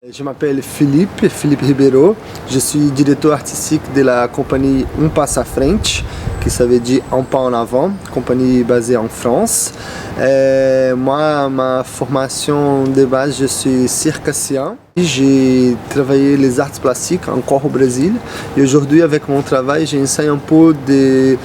Je m'appelle Philippe Ribeiro. Je suis directeur artistique de la compagnie Um Passo à Frente, que ça veut dire Un pas en avant, compagnie basée en France. Moi, ma formation de base, je suis circassien. J'ai travaillé les arts plastiques encore au Brésil. Et aujourd'hui, avec mon travail, j'essaie un peu de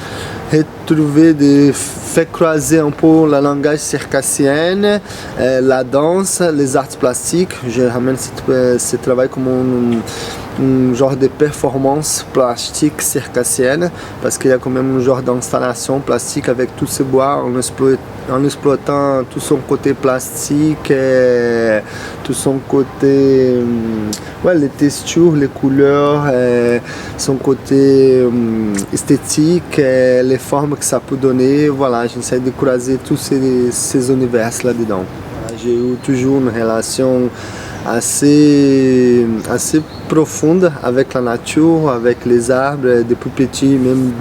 retrouver, de faire croiser un peu la langage circassienne, la danse, les arts plastiques. Je ramène ce travail comme un genre de performance plastique circassienne, parce qu'il y a quand même un genre d'installation plastique avec tout ce bois en exploitant tout son côté plastique, et tout son côté, les textures, les couleurs, son côté esthétique, les formes que ça peut donner. Voilà, j'essaie de croiser tous ces univers là-dedans. J'ai eu toujours une relation assez profonde avec la nature, avec les arbres, depuis petit, même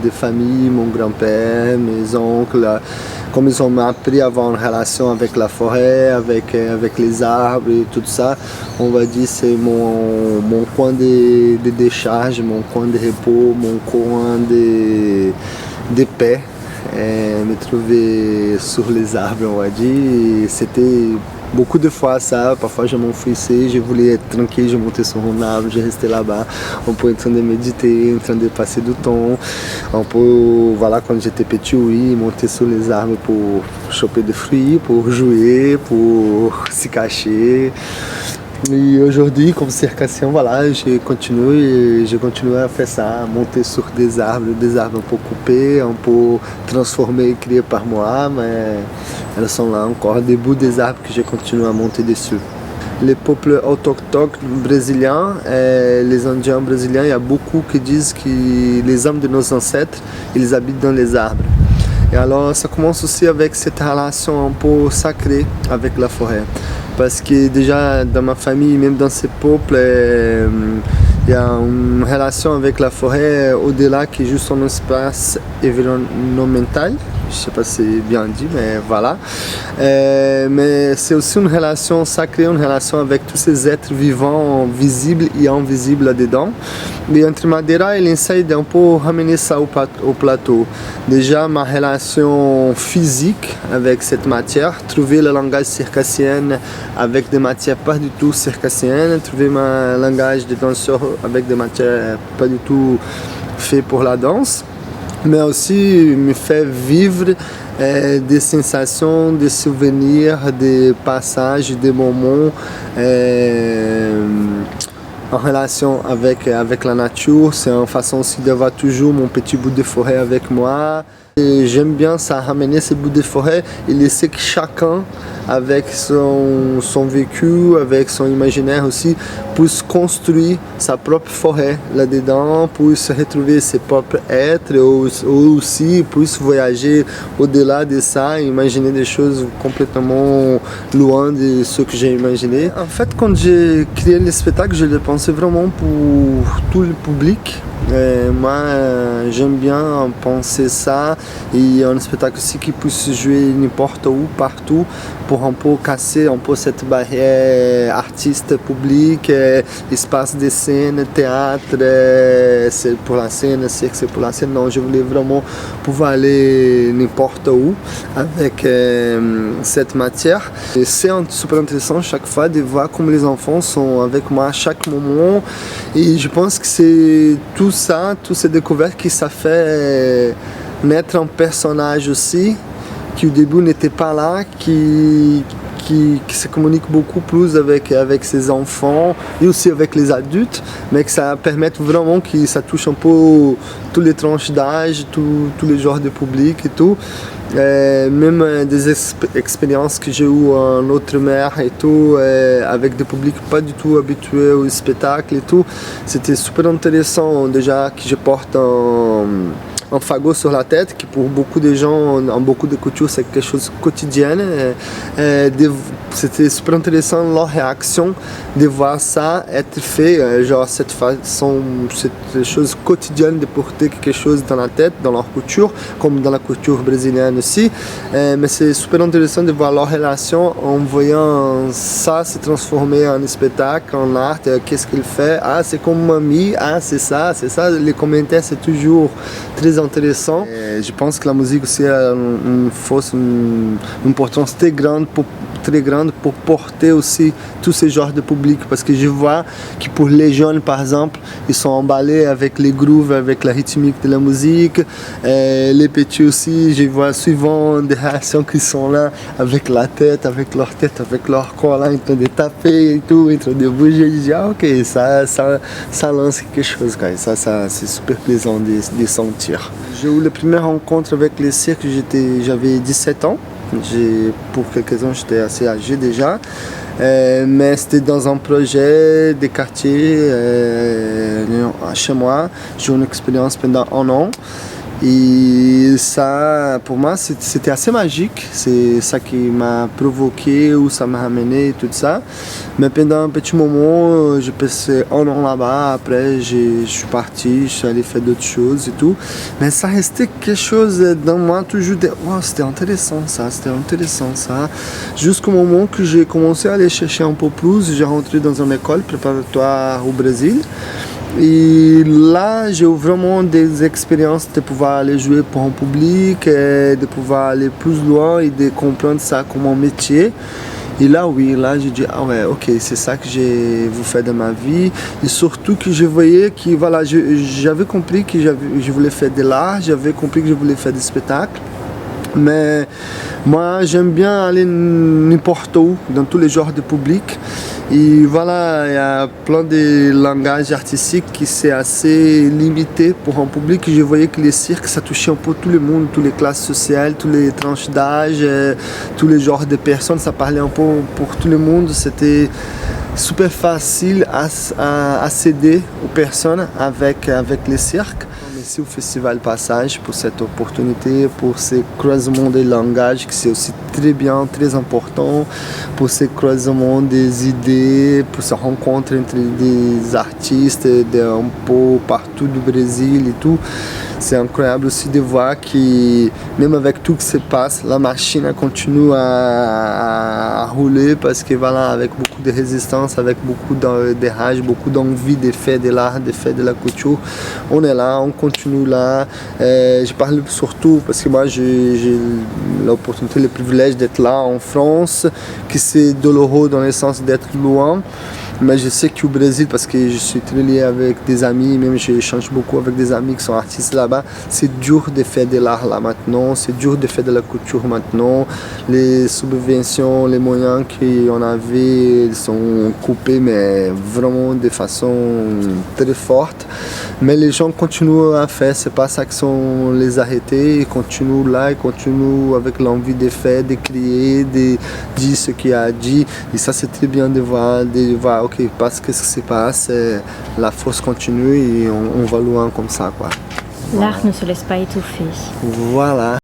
des familles, mon grand-père, mes oncles, comme ils ont appris à avoir une relation avec la forêt, avec les arbres et tout ça. On va dire c'est mon coin de décharge, mon coin de repos, mon coin de paix. Me trouver sur les arbres, on va dire. C'était beaucoup de fois ça, parfois je m'enfuissais, je voulais être tranquille, je montais sur un arbre, je restais là-bas, un peu en train de méditer, en train de passer du temps, un peu, quand j'étais petit, oui, monter sur les arbres pour choper des fruits, pour jouer, pour se cacher. Et aujourd'hui, comme circassien, je continue à faire ça, monter sur des arbres un peu coupés, un peu transformés, créés par moi, mais elles sont là encore, des bouts des arbres que je continue à monter dessus. Les peuples autochtones brésiliens, les Indiens brésiliens, il y a beaucoup qui disent que les âmes de nos ancêtres, ils habitent dans les arbres. Et alors, ça commence aussi avec cette relation un peu sacrée avec la forêt. Parce que déjà, dans ma famille, même dans ces peuples, il y a une relation avec la forêt au-delà qui est juste un espace environnemental. Je ne sais pas si c'est bien dit, mais voilà. Mais c'est aussi une relation sacrée, une relation avec tous ces êtres vivants, visibles et invisibles là-dedans. Et entre Madeira, il essaie d'un peu ramener ça au plateau. Déjà, ma relation physique avec cette matière, trouver le langage circassien avec des matières pas du tout circassiennes, trouver mon langage de danseur avec des matières pas du tout faites pour la danse, mais aussi me fait vivre des sensations, des souvenirs, des passages, des moments en relation avec la nature. C'est une façon aussi d'avoir toujours mon petit bout de forêt avec moi. Et j'aime bien ça, ramener ce bout de forêt et laisser que chacun, avec son vécu, avec son imaginaire aussi, puisse construire sa propre forêt là-dedans, puisse retrouver ses propres êtres, ou aussi puisse voyager au-delà de ça et imaginer des choses complètement loin de ce que j'ai imaginé. En fait, quand j'ai créé le spectacle, je l'ai pensé vraiment pour tout le public. Moi, j'aime bien penser ça, et un spectacle aussi qui puisse jouer n'importe où, partout, pour un peu casser un peu cette barrière artiste public, espace de scène, théâtre, c'est pour la scène, c'est pour la scène. Non, je voulais vraiment pouvoir aller n'importe où avec cette matière. Et c'est super intéressant chaque fois de voir comment les enfants sont avec moi à chaque moment, et je pense que c'est tout ça, toutes ces découvertes que ça fait naître un personnage aussi, qui au début n'était pas là, qui se communique beaucoup plus avec ses enfants et aussi avec les adultes, mais que ça permet vraiment que ça touche un peu tous les tranches d'âge, tous les genres de public et tout. Même des expériences que j'ai eues en outre-mer et tout, avec des publics pas du tout habitués au spectacle et tout. C'était super intéressant déjà que je porte un fagot sur la tête, qui pour beaucoup de gens, en beaucoup de cultures, c'est quelque chose de quotidien. C'était super intéressant leur réaction de voir ça être fait, genre cette façon, cette chose quotidienne de porter quelque chose dans la tête, dans leur culture, comme dans la culture brésilienne aussi. Mais c'est super intéressant de voir leur relation en voyant ça se transformer en spectacle, en art. Qu'est-ce qu'il fait? Ah, c'est comme mamie, ah, c'est ça, c'est ça. Les commentaires, c'est toujours très intéressant. Et je pense que la musique aussi a une importance très grande pour porter aussi tous ces genres de public, parce que je vois que pour les jeunes par exemple, ils sont emballés avec les grooves, avec la rythmique de la musique. Les petits aussi, je vois souvent des réactions qui sont là avec la tête, avec leur corps là, en train de taper et tout, en train de bouger. Je dis ah, ok, ça lance quelque chose, quoi. Ça c'est super plaisant de sentir. J'ai eu la première rencontre avec les cirques, j'avais 17 ans. Pour quelques ans, j'étais assez âgé déjà, mais c'était dans un projet de quartier chez moi. J'ai eu une expérience pendant 1 an. Et ça, pour moi, c'était assez magique. C'est ça qui m'a provoqué, où ça m'a ramené et tout ça. Mais pendant un petit moment, j'ai passé 1 an là-bas. Après, je suis parti, je suis allé faire d'autres choses et tout. Mais ça restait quelque chose dans moi, toujours de wow, c'était intéressant ça. Jusqu'au moment que j'ai commencé à aller chercher un peu plus, j'ai rentré dans une école préparatoire au Brésil. Et là, j'ai eu vraiment des expériences de pouvoir aller jouer pour un public, de pouvoir aller plus loin et de comprendre ça comme un métier. Et là, oui, là, j'ai dit, ah ouais, ok, c'est ça que j'ai voulu faire dans ma vie. Et surtout que je voyais que, voilà, j'avais compris que je voulais faire de l'art, j'avais compris que je voulais faire des spectacles. Mais moi, j'aime bien aller n'importe où, dans tous les genres de public. Et voilà, il y a plein de langages artistiques qui c'est assez limité pour un public. Je voyais que les cirques, ça touchait un peu tout le monde, toutes les classes sociales, toutes les tranches d'âge, tous les genres de personnes. Ça parlait un peu pour tout le monde. C'était super facile à accéder aux personnes avec les cirques. Merci au Festival Passage pour cette opportunité, pour ce croisement des langages qui c'est aussi très bien, très important, pour ce croisement des idées, pour ces rencontres entre des artistes d'un peu partout du Brésil et tout. C'est incroyable aussi de voir que même avec tout ce qui se passe, la machine continue à rouler parce que voilà, avec beaucoup de résistance, avec beaucoup de rage, beaucoup d'envie de faire de l'art, de faire de la culture, on est là, on continue là. Je parle surtout parce que moi j'ai l'opportunité, le privilège d'être là en France, que c'est douloureux dans le sens d'être loin. Mais je sais qu'au Brésil, parce que je suis très lié avec des amis, même j'échange beaucoup avec des amis qui sont artistes là-bas, c'est dur de faire de l'art là maintenant, c'est dur de faire de la couture maintenant. Les subventions, les moyens qu'on avait sont coupés, mais vraiment de façon très forte. Mais les gens continuent à faire, c'est pas ça qui sont les arrêtés, ils continuent là, ils continuent avec l'envie de faire, de créer, de dire ce qu'il a dit. Et ça c'est très bien de voir ok, parce que ce qui se passe, la force continue et on va loin comme ça, quoi. L'art ne se laisse pas étouffer. Voilà.